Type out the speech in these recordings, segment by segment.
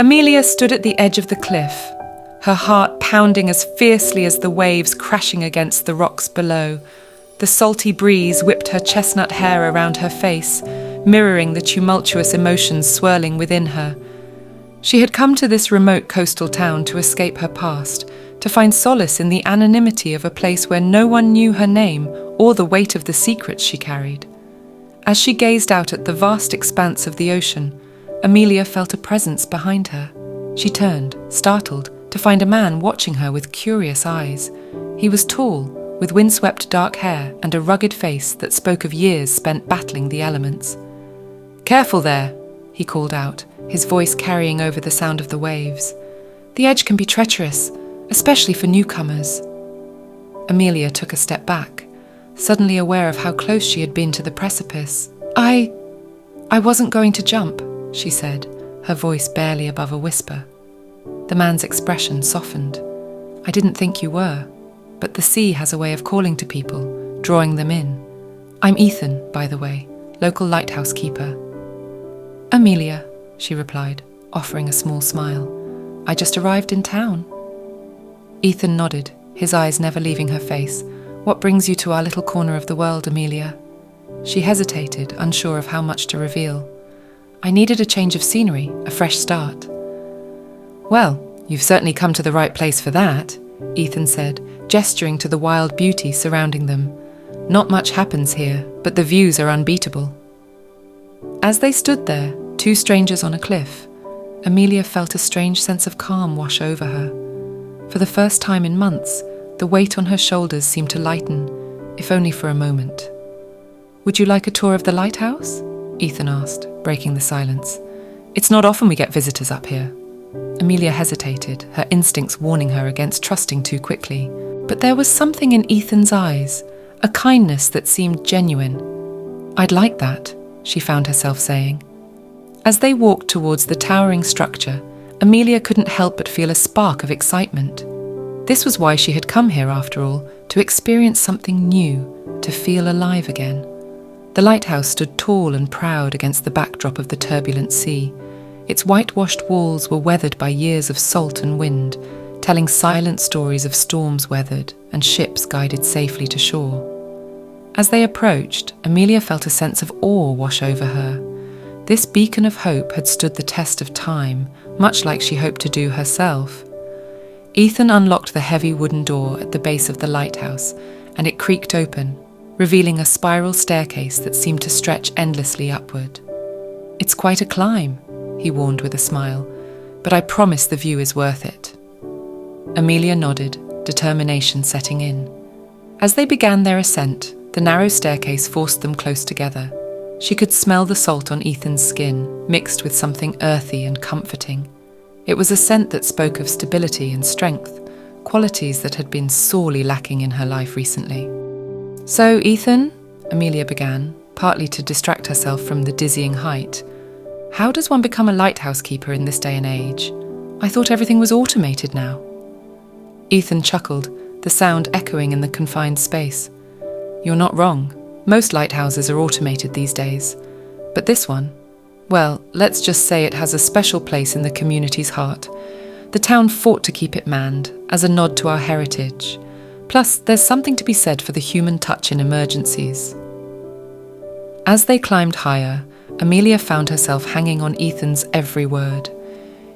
Amelia stood at the edge of the cliff, her heart pounding as fiercely as the waves crashing against the rocks below. The salty breeze whipped her chestnut hair around her face, mirroring the tumultuous emotions swirling within her. She had come to this remote coastal town to escape her past, to find solace in the anonymity of a place where no one knew her name or the weight of the secrets she carried. As she gazed out at the vast expanse of the ocean, Amelia felt a presence behind her. She turned, startled, to find a man watching her with curious eyes. He was tall, with windswept dark hair and a rugged face that spoke of years spent battling the elements. "Careful there," he called out, his voice carrying over the sound of the waves. "The edge can be treacherous, especially for newcomers." Amelia took a step back, suddenly aware of how close she had been to the precipice. I wasn't going to jump," she said, her voice barely above a whisper. The man's expression softened. "I didn't think you were, but the sea has a way of calling to people, drawing them in. I'm Ethan, by the way, local lighthouse keeper." "Amelia," she replied, offering a small smile. "I just arrived in town." Ethan nodded, his eyes never leaving her face. "What brings you to our little corner of the world, Amelia?" She hesitated, unsure of how much to reveal. "I needed a change of scenery, a fresh start." "Well, you've certainly come to the right place for that," Ethan said, gesturing to the wild beauty surrounding them. "Not much happens here, but the views are unbeatable." As they stood there, two strangers on a cliff, Amelia felt a strange sense of calm wash over her. For the first time in months, the weight on her shoulders seemed to lighten, if only for a moment. "Would you like a tour of the lighthouse?" Ethan asked, breaking the silence. "It's not often we get visitors up here." Amelia hesitated, her instincts warning her against trusting too quickly. But there was something in Ethan's eyes, a kindness that seemed genuine. "I'd like that," she found herself saying. As they walked towards the towering structure, Amelia couldn't help but feel a spark of excitement. This was why she had come here after all, to experience something new, to feel alive again. The lighthouse stood tall and proud against the backdrop of the turbulent sea. Its whitewashed walls were weathered by years of salt and wind, telling silent stories of storms weathered and ships guided safely to shore. As they approached, Amelia felt a sense of awe wash over her. This beacon of hope had stood the test of time, much like she hoped to do herself. Ethan unlocked the heavy wooden door at the base of the lighthouse, and it creaked open, revealing a spiral staircase that seemed to stretch endlessly upward. "It's quite a climb," he warned with a smile, "but I promise the view is worth it." Amelia nodded, determination setting in. As they began their ascent, the narrow staircase forced them close together. She could smell the salt on Ethan's skin, mixed with something earthy and comforting. It was a scent that spoke of stability and strength, qualities that had been sorely lacking in her life recently. "So, Ethan," Amelia began, partly to distract herself from the dizzying height, "how does one become a lighthouse keeper in this day and age? I thought everything was automated now." Ethan chuckled, the sound echoing in the confined space. "You're not wrong. Most lighthouses are automated these days. But this one, well, let's just say it has a special place in the community's heart. The town fought to keep it manned, as a nod to our heritage. Plus, there's something to be said for the human touch in emergencies." As they climbed higher, Amelia found herself hanging on Ethan's every word.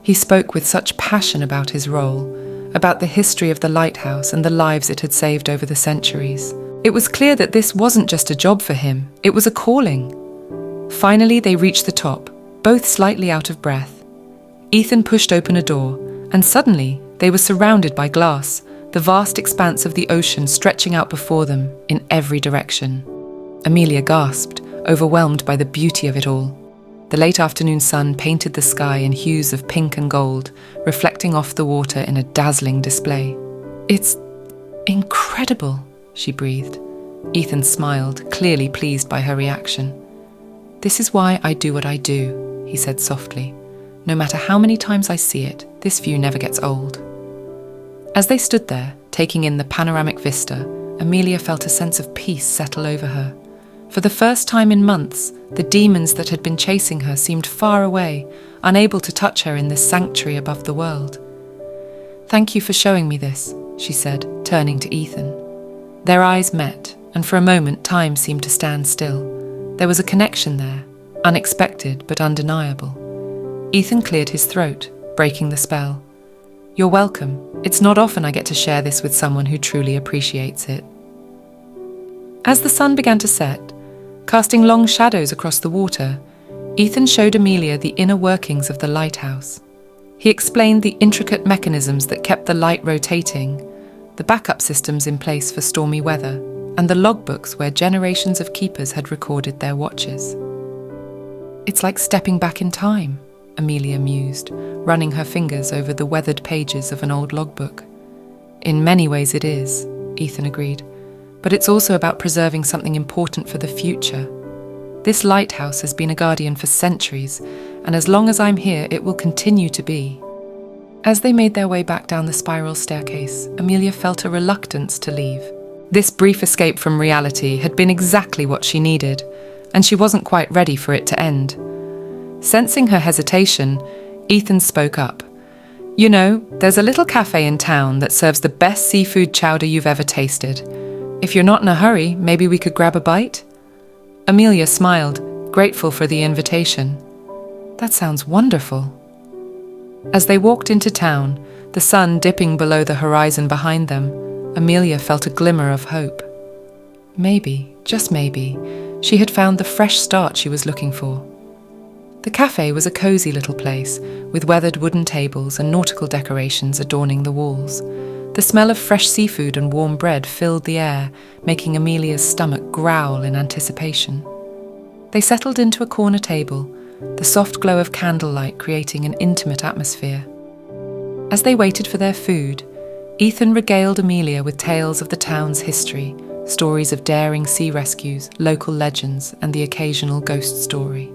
He spoke with such passion about his role, about the history of the lighthouse and the lives it had saved over the centuries. It was clear that this wasn't just a job for him, it was a calling. Finally, they reached the top, both slightly out of breath. Ethan pushed open a door, and suddenly they were surrounded by glass, the vast expanse of the ocean stretching out before them in every direction. Amelia gasped, overwhelmed by the beauty of it all. The late afternoon sun painted the sky in hues of pink and gold, reflecting off the water in a dazzling display. "It's incredible," she breathed. Ethan smiled, clearly pleased by her reaction. "This is why I do what I do," he said softly. "No matter how many times I see it, this view never gets old." As they stood there, taking in the panoramic vista, Amelia felt a sense of peace settle over her. For the first time in months, the demons that had been chasing her seemed far away, unable to touch her in this sanctuary above the world. "Thank you for showing me this," she said, turning to Ethan. Their eyes met, and for a moment time seemed to stand still. There was a connection there, unexpected but undeniable. Ethan cleared his throat, breaking the spell. "You're welcome. It's not often I get to share this with someone who truly appreciates it." As the sun began to set, casting long shadows across the water, Ethan showed Amelia the inner workings of the lighthouse. He explained the intricate mechanisms that kept the light rotating, the backup systems in place for stormy weather, and the logbooks where generations of keepers had recorded their watches. "It's like stepping back in time," Amelia mused, running her fingers over the weathered pages of an old logbook. "In many ways it is," Ethan agreed, "but it's also about preserving something important for the future. This lighthouse has been a guardian for centuries, and as long as I'm here, it will continue to be." As they made their way back down the spiral staircase, Amelia felt a reluctance to leave. This brief escape from reality had been exactly what she needed, and she wasn't quite ready for it to end. Sensing her hesitation, Ethan spoke up. "You know, there's a little cafe in town that serves the best seafood chowder you've ever tasted. If you're not in a hurry, maybe we could grab a bite?" Amelia smiled, grateful for the invitation. "That sounds wonderful." As they walked into town, the sun dipping below the horizon behind them, Amelia felt a glimmer of hope. Maybe, just maybe, she had found the fresh start she was looking for. The cafe was a cosy little place, with weathered wooden tables and nautical decorations adorning the walls. The smell of fresh seafood and warm bread filled the air, making Amelia's stomach growl in anticipation. They settled into a corner table, the soft glow of candlelight creating an intimate atmosphere. As they waited for their food, Ethan regaled Amelia with tales of the town's history, stories of daring sea rescues, local legends, and the occasional ghost story.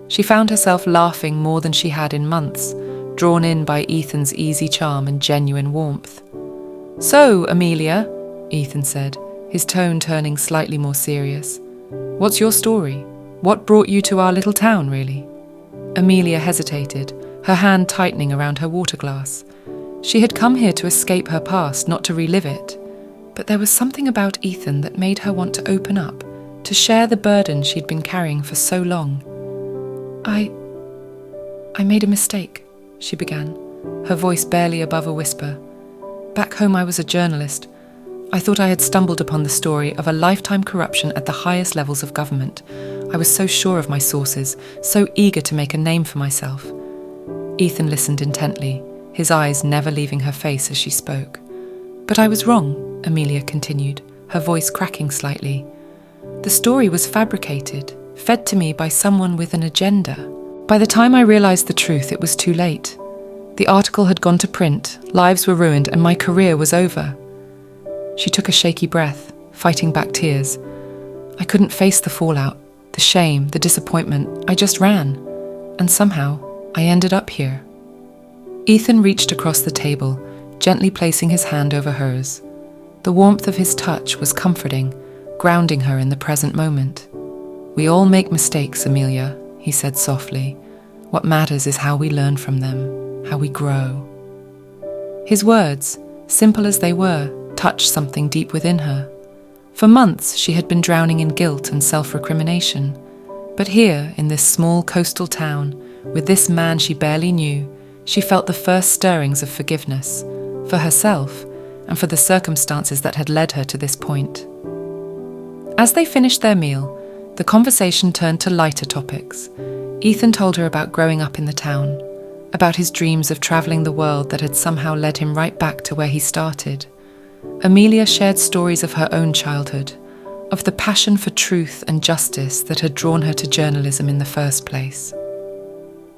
She found herself laughing more than she had in months, drawn in by Ethan's easy charm and genuine warmth. "So, Amelia," Ethan said, his tone turning slightly more serious, "what's your story? What brought you to our little town, really?" Amelia hesitated, her hand tightening around her water glass. She had come here to escape her past, not to relive it. But there was something about Ethan that made her want to open up, to share the burden she'd been carrying for so long. I made a mistake," she began, her voice barely above a whisper. "Back home I was a journalist. I thought I had stumbled upon the story of a lifetime corruption at the highest levels of government. I was so sure of my sources, so eager to make a name for myself." Ethan listened intently, his eyes never leaving her face as she spoke. "But I was wrong," Amelia continued, her voice cracking slightly. "The story was fabricated, fed to me by someone with an agenda. By the time I realized the truth, it was too late. The article had gone to print, lives were ruined, and my career was over." She took a shaky breath, fighting back tears. "I couldn't face the fallout, the shame, the disappointment. I just ran. And somehow, I ended up here." Ethan reached across the table, gently placing his hand over hers. The warmth of his touch was comforting, grounding her in the present moment. "We all make mistakes, Amelia," he said softly. "What matters is how we learn from them, how we grow." His words, simple as they were, touched something deep within her. For months she had been drowning in guilt and self-recrimination. But here, in this small coastal town, with this man she barely knew, she felt the first stirrings of forgiveness, for herself and for the circumstances that had led her to this point. As they finished their meal, the conversation turned to lighter topics. Ethan told her about growing up in the town, about his dreams of travelling the world that had somehow led him right back to where he started. Amelia shared stories of her own childhood, of the passion for truth and justice that had drawn her to journalism in the first place.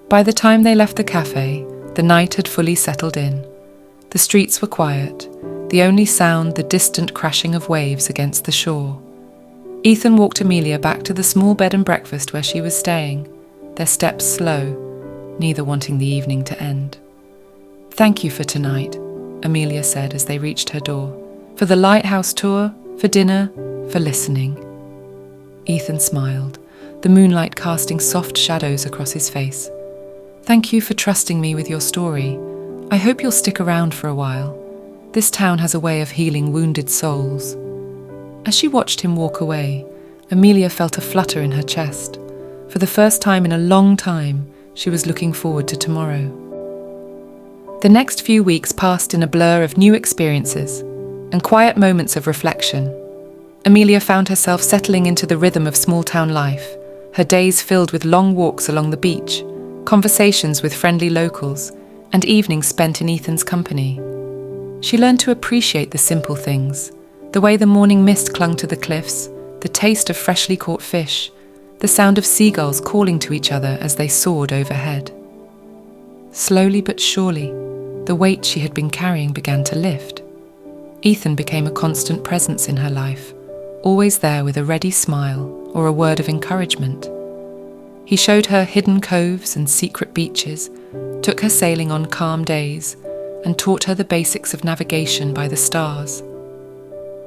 By the time they left the cafe, the night had fully settled in. The streets were quiet, the only sound the distant crashing of waves against the shore. Ethan walked Amelia back to the small bed and breakfast where she was staying, their steps slow, neither wanting the evening to end. "Thank you for tonight," Amelia said as they reached her door. "For the lighthouse tour, for dinner, for listening." Ethan smiled, the moonlight casting soft shadows across his face. "Thank you for trusting me with your story. I hope you'll stick around for a while. This town has a way of healing wounded souls." As she watched him walk away, Amelia felt a flutter in her chest. For the first time in a long time, she was looking forward to tomorrow. The next few weeks passed in a blur of new experiences and quiet moments of reflection. Amelia found herself settling into the rhythm of small-town life, her days filled with long walks along the beach, conversations with friendly locals, and evenings spent in Ethan's company. She learned to appreciate the simple things, the way the morning mist clung to the cliffs, the taste of freshly caught fish, the sound of seagulls calling to each other as they soared overhead. Slowly but surely, the weight she had been carrying began to lift. Ethan became a constant presence in her life, always there with a ready smile or a word of encouragement. He showed her hidden coves and secret beaches, took her sailing on calm days, and taught her the basics of navigation by the stars.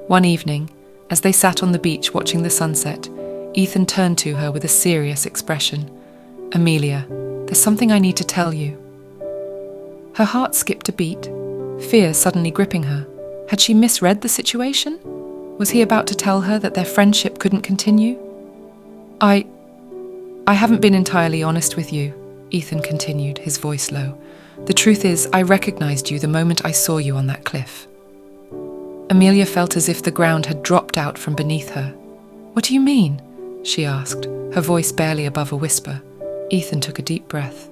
One evening, as they sat on the beach watching the sunset, Ethan turned to her with a serious expression. "Amelia, there's something I need to tell you." Her heart skipped a beat, fear suddenly gripping her. Had she misread the situation? Was he about to tell her that their friendship couldn't continue? I haven't been entirely honest with you," Ethan continued, his voice low. "The truth is, I recognized you the moment I saw you on that cliff." Amelia felt as if the ground had dropped out from beneath her. "What do you mean?" she asked, her voice barely above a whisper. Ethan took a deep breath.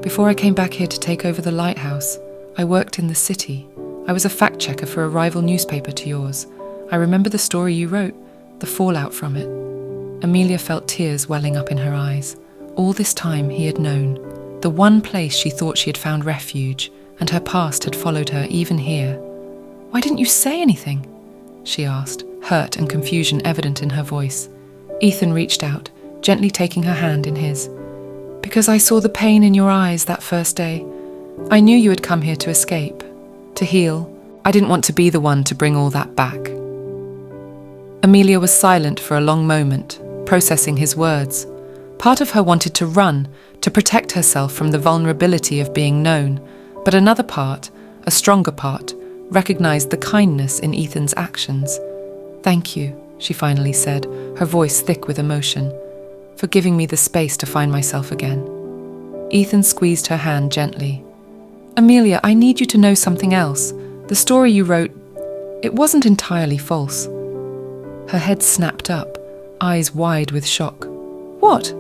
"Before I came back here to take over the Lighthouse, I worked in the city. I was a fact-checker for a rival newspaper to yours. I remember the story you wrote, the fallout from it." Amelia felt tears welling up in her eyes. All this time he had known, the one place she thought she had found refuge, and her past had followed her even here. "Why didn't you say anything?" she asked, hurt and confusion evident in her voice. Ethan reached out, gently taking her hand in his. "Because I saw the pain in your eyes that first day. I knew you had come here to escape, to heal. I didn't want to be the one to bring all that back." Amelia was silent for a long moment, processing his words. Part of her wanted to run, to protect herself from the vulnerability of being known, but another part, a stronger part, recognized the kindness in Ethan's actions. "Thank you," she finally said, her voice thick with emotion, "for giving me the space to find myself again." Ethan squeezed her hand gently. "Amelia, I need you to know something else. The story you wrote, it wasn't entirely false." Her head snapped up, eyes wide with shock. "What?"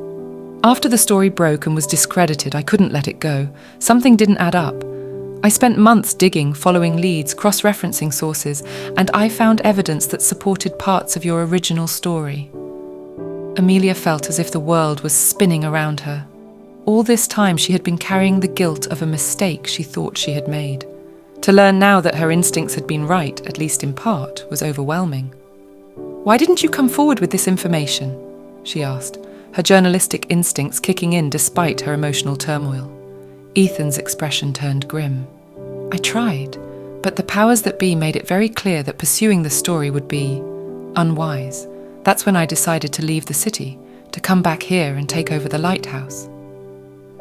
"After the story broke and was discredited, I couldn't let it go. Something didn't add up. I spent months digging, following leads, cross-referencing sources, and I found evidence that supported parts of your original story." Amelia felt as if the world was spinning around her. All this time she had been carrying the guilt of a mistake she thought she had made. To learn now that her instincts had been right, at least in part, was overwhelming. "Why didn't you come forward with this information?" she asked, her journalistic instincts kicking in despite her emotional turmoil. Ethan's expression turned grim. "I tried, but the powers that be made it very clear that pursuing the story would be unwise. That's when I decided to leave the city, to come back here and take over the Lighthouse."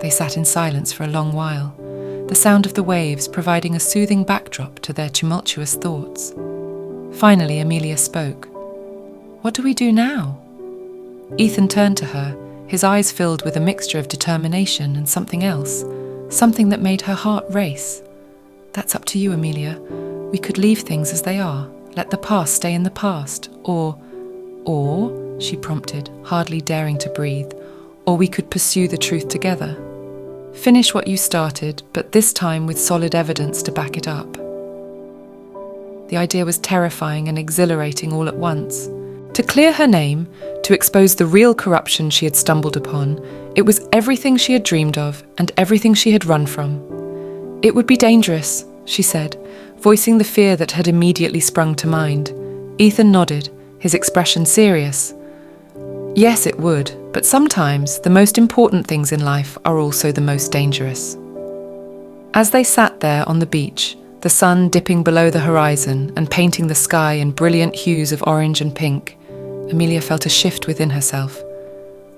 They sat in silence for a long while, the sound of the waves providing a soothing backdrop to their tumultuous thoughts. Finally, Amelia spoke. "What do we do now?" Ethan turned to her, his eyes filled with a mixture of determination and something else, something that made her heart race. "That's up to you, Amelia. We could leave things as they are, let the past stay in the past, or, she prompted, hardly daring to breathe, "or we could pursue the truth together. Finish what you started, but this time with solid evidence to back it up." The idea was terrifying and exhilarating all at once. To clear her name, to expose the real corruption she had stumbled upon, it was everything she had dreamed of and everything she had run from. "It would be dangerous," she said, voicing the fear that had immediately sprung to mind. Ethan nodded, his expression serious. "Yes, it would, but sometimes the most important things in life are also the most dangerous." As they sat there on the beach, the sun dipping below the horizon and painting the sky in brilliant hues of orange and pink, Amelia felt a shift within herself.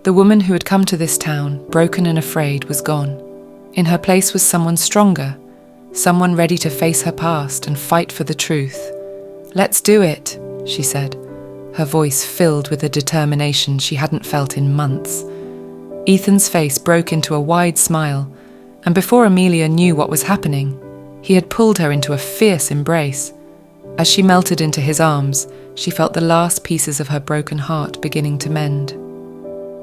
The woman who had come to this town, broken and afraid, was gone. In her place was someone stronger, someone ready to face her past and fight for the truth. "Let's do it," she said, her voice filled with a determination she hadn't felt in months. Ethan's face broke into a wide smile, and before Amelia knew what was happening, he had pulled her into a fierce embrace. As she melted into his arms, she felt the last pieces of her broken heart beginning to mend.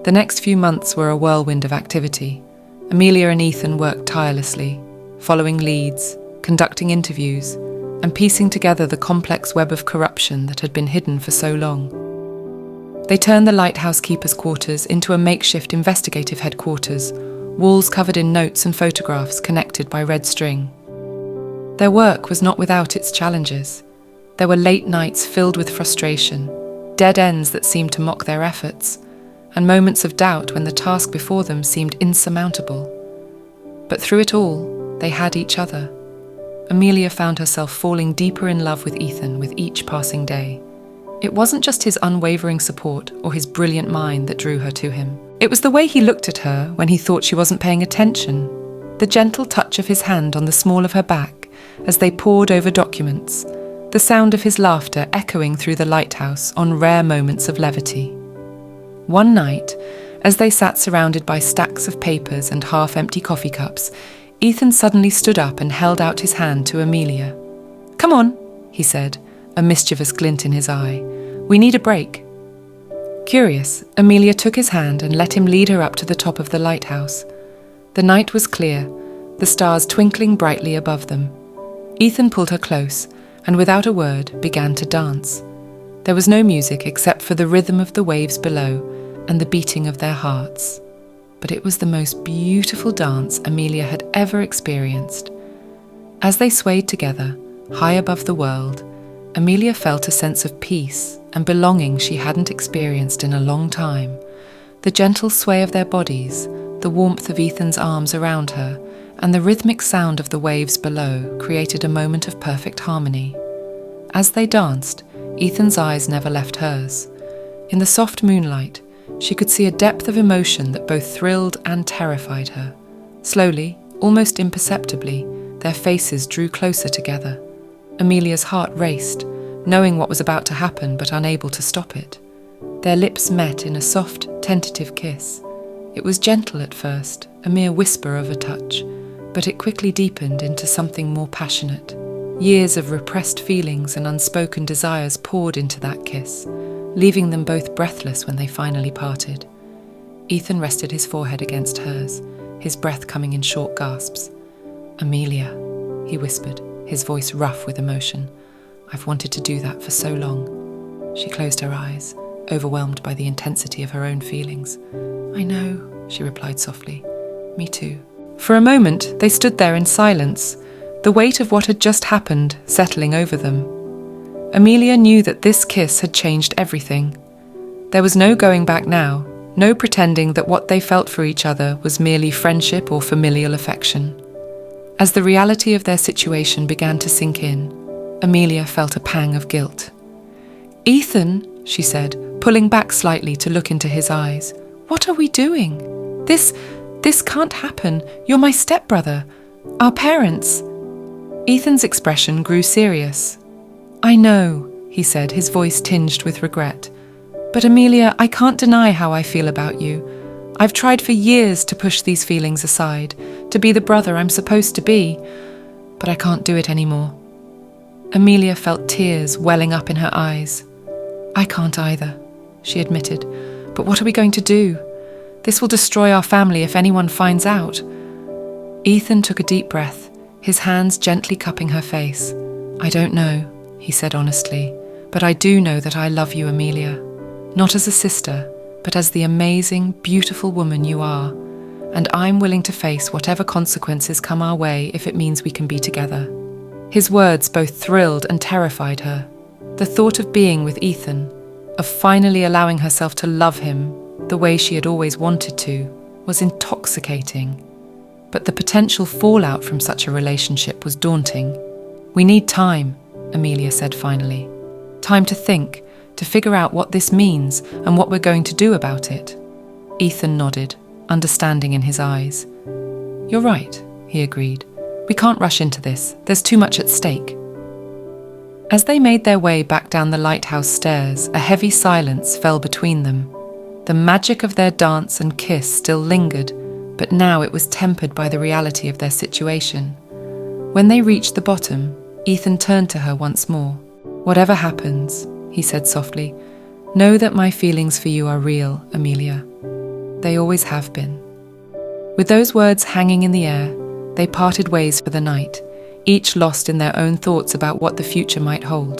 The next few months were a whirlwind of activity. Amelia and Ethan worked tirelessly, following leads, conducting interviews, and piecing together the complex web of corruption that had been hidden for so long. They turned the Lighthouse keeper's quarters into a makeshift investigative headquarters, walls covered in notes and photographs connected by red string. Their work was not without its challenges. There were late nights filled with frustration, dead ends that seemed to mock their efforts, and moments of doubt when the task before them seemed insurmountable. But through it all, they had each other. Amelia found herself falling deeper in love with Ethan with each passing day. It wasn't just his unwavering support or his brilliant mind that drew her to him. It was the way he looked at her when he thought she wasn't paying attention, the gentle touch of his hand on the small of her back as they pored over documents, the sound of his laughter echoing through the lighthouse on rare moments of levity. One night, as they sat surrounded by stacks of papers and half-empty coffee cups, Ethan suddenly stood up and held out his hand to Amelia. "Come on," he said, a mischievous glint in his eye. "We need a break." Curious, Amelia took his hand and let him lead her up to the top of the lighthouse. The night was clear, the stars twinkling brightly above them. Ethan pulled her close, and without a word began to dance. There was no music except for the rhythm of the waves below and the beating of their hearts. But it was the most beautiful dance Amelia had ever experienced. As they swayed together, high above the world, Amelia felt a sense of peace and belonging she hadn't experienced in a long time. The gentle sway of their bodies, the warmth of Ethan's arms around her, and the rhythmic sound of the waves below created a moment of perfect harmony. As they danced, Ethan's eyes never left hers. In the soft moonlight, she could see a depth of emotion that both thrilled and terrified her. Slowly, almost imperceptibly, their faces drew closer together. Amelia's heart raced, knowing what was about to happen but unable to stop it. Their lips met in a soft, tentative kiss. It was gentle at first, a mere whisper of a touch, but it quickly deepened into something more passionate. Years of repressed feelings and unspoken desires poured into that kiss, leaving them both breathless when they finally parted. Ethan rested his forehead against hers, his breath coming in short gasps. "Amelia," he whispered, his voice rough with emotion. "I've wanted to do that for so long." She closed her eyes, overwhelmed by the intensity of her own feelings. "I know," she replied softly. "Me too." For a moment, they stood there in silence, the weight of what had just happened settling over them. Amelia knew that this kiss had changed everything. There was no going back now, no pretending that what they felt for each other was merely friendship or familial affection. As the reality of their situation began to sink in, Amelia felt a pang of guilt. "Ethan," she said, pulling back slightly to look into his eyes, "what are we doing? This can't happen. You're my stepbrother. Our parents." Ethan's expression grew serious. "I know," he said, his voice tinged with regret. "But Amelia, I can't deny how I feel about you. I've tried for years to push these feelings aside, to be the brother I'm supposed to be, but I can't do it anymore." Amelia felt tears welling up in her eyes. "I can't either," she admitted. "But what are we going to do? This will destroy our family if anyone finds out." Ethan took a deep breath, his hands gently cupping her face. "I don't know," he said honestly, "but I do know that I love you, Amelia. Not as a sister, but as the amazing, beautiful woman you are. And I'm willing to face whatever consequences come our way if it means we can be together." His words both thrilled and terrified her. The thought of being with Ethan, of finally allowing herself to love him the way she had always wanted to, was intoxicating. But the potential fallout from such a relationship was daunting. "We need time," Amelia said finally. "Time to think, to figure out what this means and what we're going to do about it. Ethan nodded, understanding in his eyes. You're right, he agreed. We can't rush into this. There's too much at stake. As they made their way back down the lighthouse stairs, a heavy silence fell between them. The magic of their dance and kiss still lingered, but now it was tempered by the reality of their situation. When they reached the bottom, Ethan turned to her once more. Whatever happens, he said softly, know that my feelings for you are real, Amelia. They always have been. With those words hanging in the air, they parted ways for the night, each lost in their own thoughts about what the future might hold.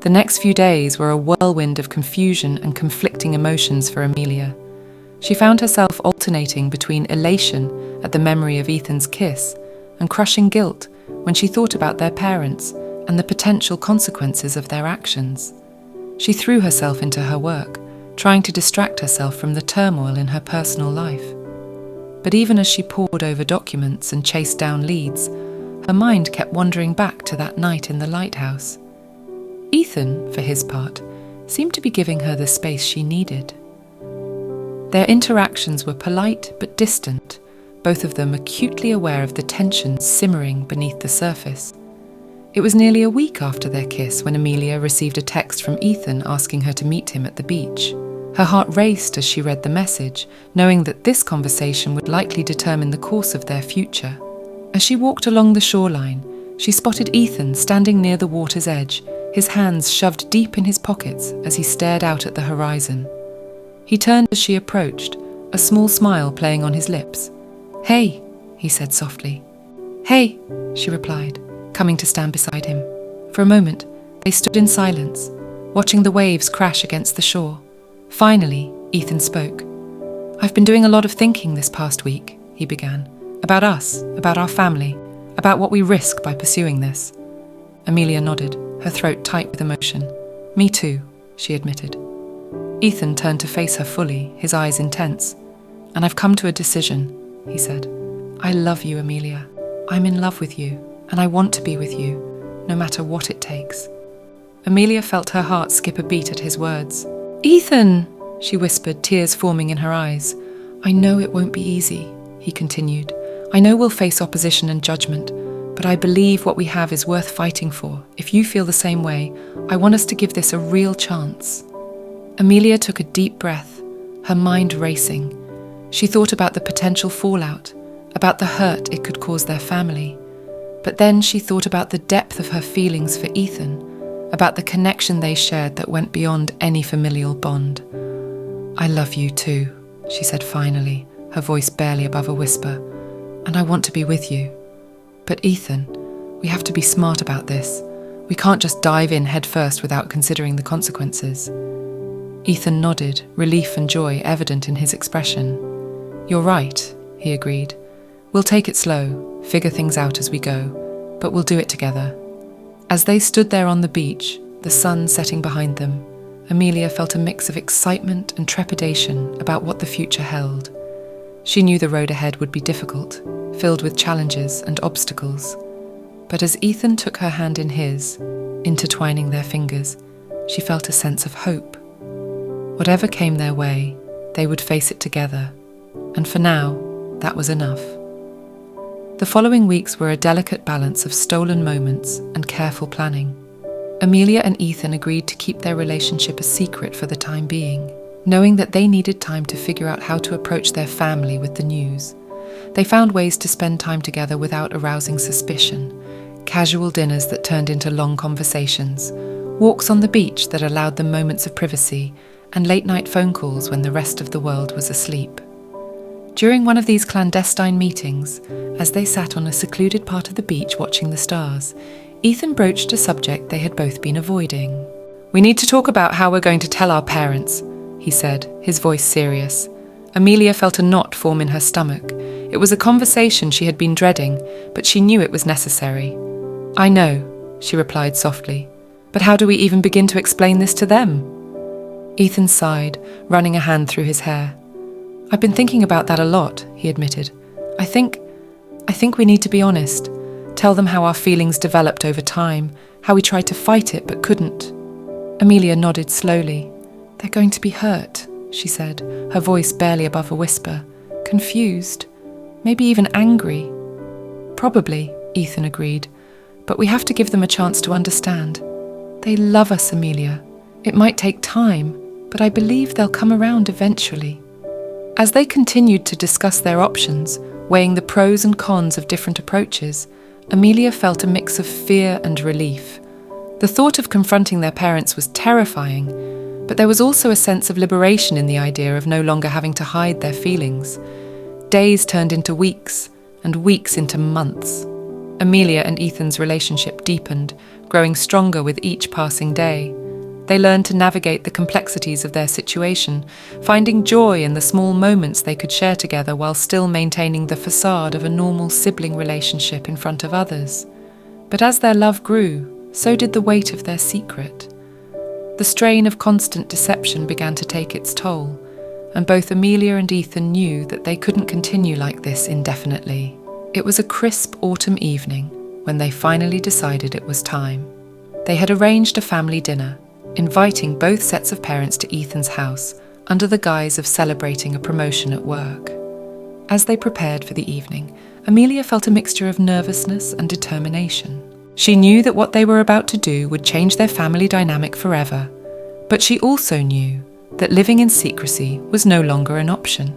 The next few days were a whirlwind of confusion and conflicting emotions for Amelia. She found herself alternating between elation at the memory of Ethan's kiss and crushing guilt when she thought about their parents and the potential consequences of their actions. She threw herself into her work, trying to distract herself from the turmoil in her personal life. But even as she pored over documents and chased down leads, her mind kept wandering back to that night in the lighthouse. Ethan, for his part, seemed to be giving her the space she needed. Their interactions were polite but distant, both of them acutely aware of the tension simmering beneath the surface. It was nearly a week after their kiss when Amelia received a text from Ethan asking her to meet him at the beach. Her heart raced as she read the message, knowing that this conversation would likely determine the course of their future. As she walked along the shoreline, she spotted Ethan standing near the water's edge, his hands shoved deep in his pockets as he stared out at the horizon. He turned as she approached, a small smile playing on his lips. "Hey," he said softly. "Hey," she replied, coming to stand beside him. For a moment, they stood in silence, watching the waves crash against the shore. Finally, Ethan spoke. "I've been doing a lot of thinking this past week," he began. "About us, about our family, about what we risk by pursuing this." Amelia nodded, her throat tight with emotion. "Me too," she admitted. Ethan turned to face her fully, his eyes intense. "And I've come to a decision," he said. "I love you, Amelia. I'm in love with you, and I want to be with you, no matter what it takes." Amelia felt her heart skip a beat at his words. "Ethan," she whispered, tears forming in her eyes. "I know it won't be easy," he continued. "I know we'll face opposition and judgment, but I believe what we have is worth fighting for. If you feel the same way, I want us to give this a real chance." Amelia took a deep breath, her mind racing. She thought about the potential fallout, about the hurt it could cause their family. But then she thought about the depth of her feelings for Ethan, about the connection they shared that went beyond any familial bond. "I love you too," she said finally, her voice barely above a whisper. "And I want to be with you. But Ethan, we have to be smart about this. We can't just dive in headfirst without considering the consequences." Ethan nodded, relief and joy evident in his expression. "You're right," he agreed. "We'll take it slow, figure things out as we go, but we'll do it together." As they stood there on the beach, the sun setting behind them, Amelia felt a mix of excitement and trepidation about what the future held. She knew the road ahead would be difficult, filled with challenges and obstacles. But as Ethan took her hand in his, intertwining their fingers, she felt a sense of hope. Whatever came their way, they would face it together, and for now, that was enough. The following weeks were a delicate balance of stolen moments and careful planning. Amelia and Ethan agreed to keep their relationship a secret for the time being, knowing that they needed time to figure out how to approach their family with the news. They found ways to spend time together without arousing suspicion, casual dinners that turned into long conversations, walks on the beach that allowed them moments of privacy, and late-night phone calls when the rest of the world was asleep. During one of these clandestine meetings, as they sat on a secluded part of the beach watching the stars, Ethan broached a subject they had both been avoiding. "We need to talk about how we're going to tell our parents," he said, his voice serious. Amelia felt a knot form in her stomach. It was a conversation she had been dreading, but she knew it was necessary. "I know," she replied softly. "But how do we even begin to explain this to them?" Ethan sighed, running a hand through his hair. "I've been thinking about that a lot," he admitted. I think we need to be honest. Tell them how our feelings developed over time, how we tried to fight it but couldn't." Amelia nodded slowly. "They're going to be hurt," she said, her voice barely above a whisper. "Confused, maybe even angry." "Probably," Ethan agreed, "but we have to give them a chance to understand. They love us, Amelia. It might take time, but I believe they'll come around eventually." As they continued to discuss their options, weighing the pros and cons of different approaches, Amelia felt a mix of fear and relief. The thought of confronting their parents was terrifying, but there was also a sense of liberation in the idea of no longer having to hide their feelings. Days turned into weeks, and weeks into months. Amelia and Ethan's relationship deepened, growing stronger with each passing day. They learned to navigate the complexities of their situation, finding joy in the small moments they could share together while still maintaining the facade of a normal sibling relationship in front of others. But as their love grew, so did the weight of their secret. The strain of constant deception began to take its toll, and both Amelia and Ethan knew that they couldn't continue like this indefinitely. It was a crisp autumn evening when they finally decided it was time. They had arranged a family dinner, inviting both sets of parents to Ethan's house under the guise of celebrating a promotion at work. As they prepared for the evening, Amelia felt a mixture of nervousness and determination. She knew that what they were about to do would change their family dynamic forever, but she also knew that living in secrecy was no longer an option.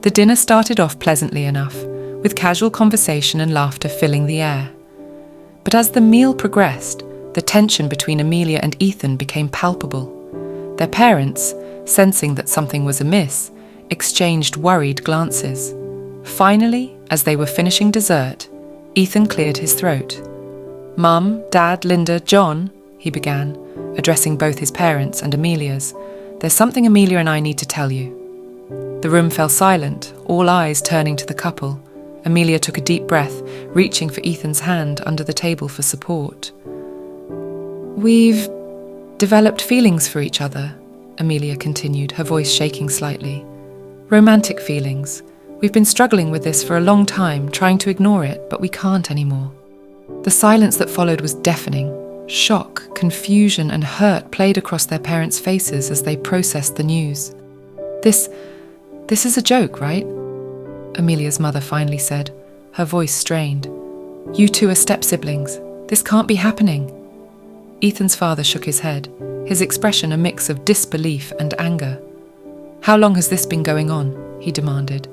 The dinner started off pleasantly enough, with casual conversation and laughter filling the air. But as the meal progressed, the tension between Amelia and Ethan became palpable. Their parents, sensing that something was amiss, exchanged worried glances. Finally, as they were finishing dessert, Ethan cleared his throat. "Mum, Dad, Linda, John," he began, addressing both his parents and Amelia's. "There's something Amelia and I need to tell you." The room fell silent, all eyes turning to the couple. Amelia took a deep breath, reaching for Ethan's hand under the table for support. "We've developed feelings for each other," Amelia continued, her voice shaking slightly. "Romantic feelings. We've been struggling with this for a long time, trying to ignore it, but we can't anymore." The silence that followed was deafening. Shock, confusion, and hurt played across their parents' faces as they processed the news. This is a joke, right?" Amelia's mother finally said, her voice strained. "You two are step-siblings. This can't be happening." Ethan's father shook his head, his expression a mix of disbelief and anger. "How long has this been going on?" he demanded.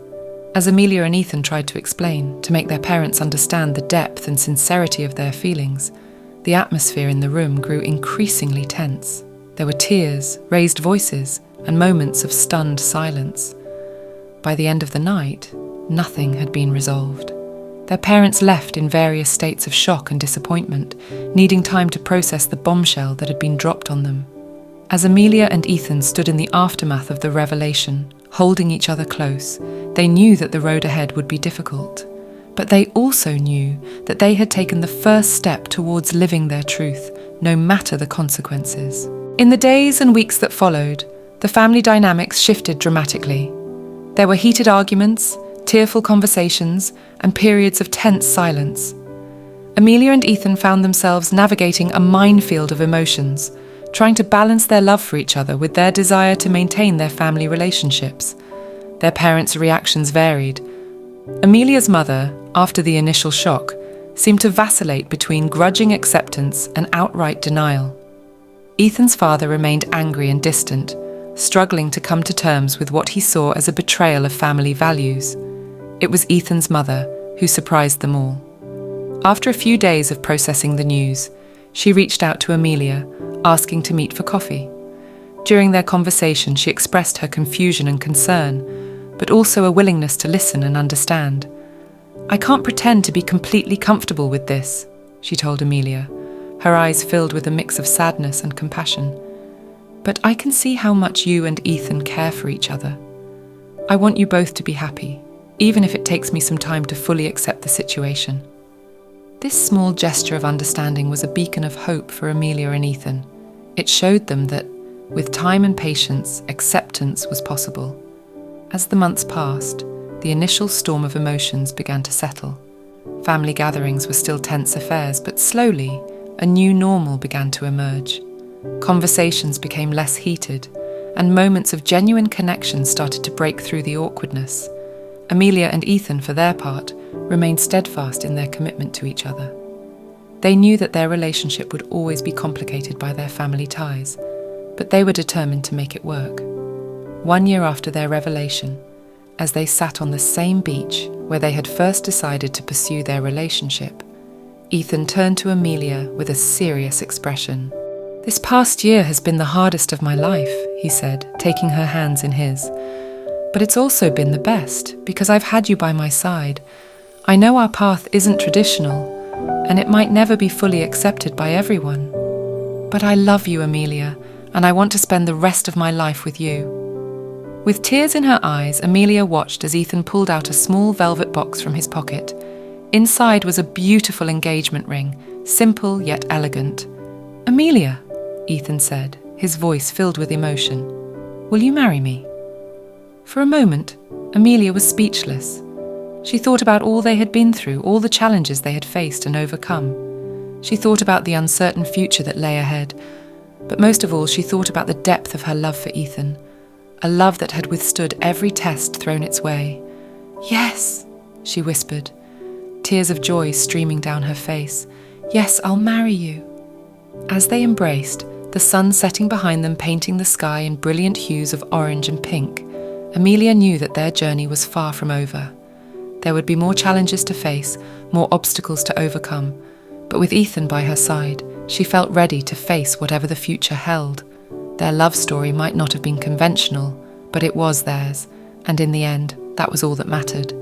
As Amelia and Ethan tried to explain, to make their parents understand the depth and sincerity of their feelings, the atmosphere in the room grew increasingly tense. There were tears, raised voices, and moments of stunned silence. By the end of the night, nothing had been resolved. Their parents left in various states of shock and disappointment, needing time to process the bombshell that had been dropped on them. As Amelia and Ethan stood in the aftermath of the revelation, holding each other close, they knew that the road ahead would be difficult. But they also knew that they had taken the first step towards living their truth, no matter the consequences. In the days and weeks that followed, the family dynamics shifted dramatically. There were heated arguments, tearful conversations, and periods of tense silence. Amelia and Ethan found themselves navigating a minefield of emotions, trying to balance their love for each other with their desire to maintain their family relationships. Their parents' reactions varied. Amelia's mother, after the initial shock, seemed to vacillate between grudging acceptance and outright denial. Ethan's father remained angry and distant, struggling to come to terms with what he saw as a betrayal of family values. It was Ethan's mother who surprised them all. After a few days of processing the news, she reached out to Amelia, asking to meet for coffee. During their conversation, she expressed her confusion and concern, but also a willingness to listen and understand. "I can't pretend to be completely comfortable with this," she told Amelia, her eyes filled with a mix of sadness and compassion. "But I can see how much you and Ethan care for each other. I want you both to be happy, even if it takes me some time to fully accept the situation." This small gesture of understanding was a beacon of hope for Amelia and Ethan. It showed them that, with time and patience, acceptance was possible. As the months passed, the initial storm of emotions began to settle. Family gatherings were still tense affairs, but slowly, a new normal began to emerge. Conversations became less heated, and moments of genuine connection started to break through the awkwardness. Amelia and Ethan, for their part, remained steadfast in their commitment to each other. They knew that their relationship would always be complicated by their family ties, but they were determined to make it work. 1 year after their revelation, as they sat on the same beach where they had first decided to pursue their relationship, Ethan turned to Amelia with a serious expression. "This past year has been the hardest of my life," he said, taking her hands in his. "But it's also been the best, because I've had you by my side. I know our path isn't traditional, and it might never be fully accepted by everyone. But I love you, Amelia, and I want to spend the rest of my life with you." With tears in her eyes, Amelia watched as Ethan pulled out a small velvet box from his pocket. Inside was a beautiful engagement ring, simple yet elegant. "Amelia," Ethan said, his voice filled with emotion, "will you marry me?" For a moment, Amelia was speechless. She thought about all they had been through, all the challenges they had faced and overcome. She thought about the uncertain future that lay ahead, but most of all she thought about the depth of her love for Ethan, a love that had withstood every test thrown its way. "Yes," she whispered, tears of joy streaming down her face. "Yes, I'll marry you." As they embraced, the sun setting behind them painting the sky in brilliant hues of orange and pink, Amelia knew that their journey was far from over. There would be more challenges to face, more obstacles to overcome, but with Ethan by her side, she felt ready to face whatever the future held. Their love story might not have been conventional, but it was theirs, and in the end, that was all that mattered.